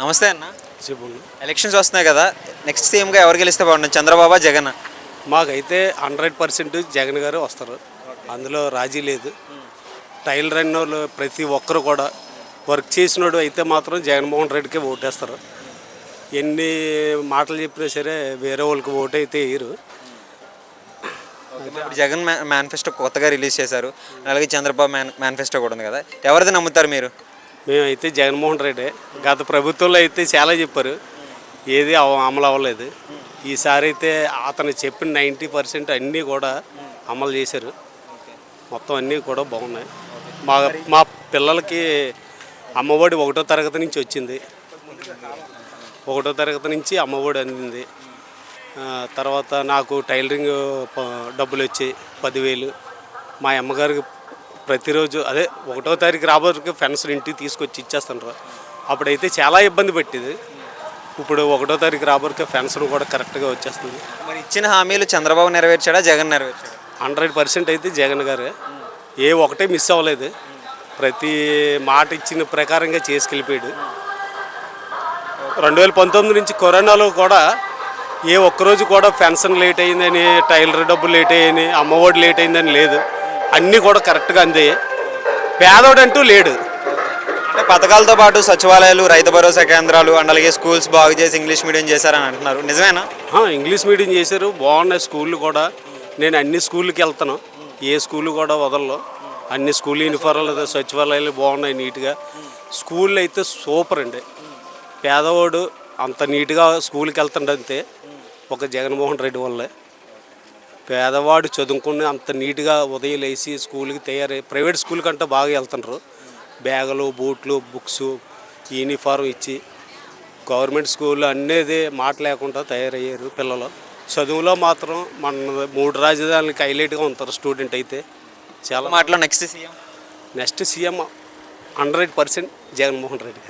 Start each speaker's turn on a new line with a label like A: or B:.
A: నమస్తే అన్న.
B: చెప్పండి.
A: ఎలక్షన్స్ వస్తున్నాయి కదా, నెక్స్ట్ సీఎంగా ఎవరు గెలిస్తే బాగుంటుంది, చంద్రబాబు జగన్?
B: మాకైతే 100% జగన్ గారు వస్తారు, అందులో రాజీ లేదు. టైలర్ అన్న వాళ్ళు ప్రతి ఒక్కరు కూడా వర్క్ చేసినోడు అయితే మాత్రం జగన్మోహన్ రెడ్డికే ఓటేస్తారు. ఎన్ని మాటలు చెప్పినా సరే వేరే వాళ్ళకి ఓటు అయితే వేయరు.
A: ఇప్పుడు జగన్ మేనిఫెస్టో కొత్తగా రిలీజ్ చేశారు, అలాగే చంద్రబాబు మేనిఫెస్టో కూడా ఉంది కదా, ఎవరిది నమ్ముతారు మీరు?
B: మేమైతే జగన్మోహన్ రెడ్డి. గత ప్రభుత్వంలో అయితే చాలా చెప్పారు, ఏది అమలు అవ్వలేదు. ఈసారి అయితే అతను చెప్పిన 90% అన్నీ కూడా అమలు చేశారు. మొత్తం అన్నీ కూడా బాగున్నాయి. మా మా పిల్లలకి అమ్మఒడి 1వ తరగతి నుంచి వచ్చింది. 1వ తరగతి నుంచి అమ్మఒడి అందింది. తర్వాత నాకు టైలరింగ్ డబ్బులు వచ్చాయి 10,000. మా అమ్మగారికి ప్రతిరోజు అదే 1వ తారీఖు రాబోతుకి పెన్షన్ ఇంటికి తీసుకొచ్చి ఇచ్చేస్తున్నారు. అప్పుడైతే చాలా ఇబ్బంది పెట్టేది. ఇప్పుడు 1వ తారీఖు రాబోతుకి పెన్షన్ కూడా కరెక్ట్గా వచ్చేస్తుంది.
A: మరి ఇచ్చిన హామీలు చంద్రబాబు నెరవేర్చాడా, జగన్ నెరవేర్చాడా?
B: 100% అయితే జగన్ గారే. ఏ ఒక్కటే మిస్ అవ్వలేదు, ప్రతి మాట ఇచ్చిన ప్రకారంగా చేసుకెళ్ళిపోయాడు. 2019 నుంచి కరోనాలో కూడా ఏ ఒక్కరోజు కూడా పెన్షన్ లేట్ అయిందని, టైలర్ డబ్బులు లేట్ అయ్యని, అమ్మఒడి లేట్ అయిందని లేదు. అన్నీ కూడా కరెక్ట్గా అందాయి. పేదోడంటూ లేడు.
A: అంటే పథకాలతో పాటు సచివాలయాలు, రైతు భరోసా కేంద్రాలు అండ్ అలాగే స్కూల్స్ బాగు చేసి ఇంగ్లీష్ మీడియం చేశారని అంటున్నారు, నిజమేనా?
B: ఇంగ్లీష్ మీడియం చేశారు, బాగున్నాయి స్కూళ్ళు కూడా. నేను అన్ని స్కూళ్ళకి వెళ్తాను, ఏ స్కూల్ కూడా వదలను. అన్ని స్కూల్ యూనిఫారాలు, సచివాలయాలు బాగున్నాయి నీట్గా. స్కూళ్ళు అయితే సూపర్ అండి. పేదవాడు అంత నీట్గా స్కూల్కి వెళ్తుండంతే ఒక జగన్మోహన్ రెడ్డి వల్లే. పేదవాడు చదువుకుని అంత నీట్గా ఉదయం లేచి స్కూల్కి తయారై, ప్రైవేట్ స్కూల్ కంటే బాగా వెళ్తున్నారు. బ్యాగులు, బూట్లు, బుక్స్, యూనిఫారం ఇచ్చి. గవర్నమెంట్ స్కూల్ అనేది మాట లేకుండా తయారయ్యారు పిల్లలు. చదువులో మాత్రం మన 3 రాజధానులకి హైలైట్గా ఉంటారు స్టూడెంట్ అయితే. చాలా
A: మాటలో నెక్స్ట్ సీఎం
B: 100% జగన్మోహన్ రెడ్డి గారు.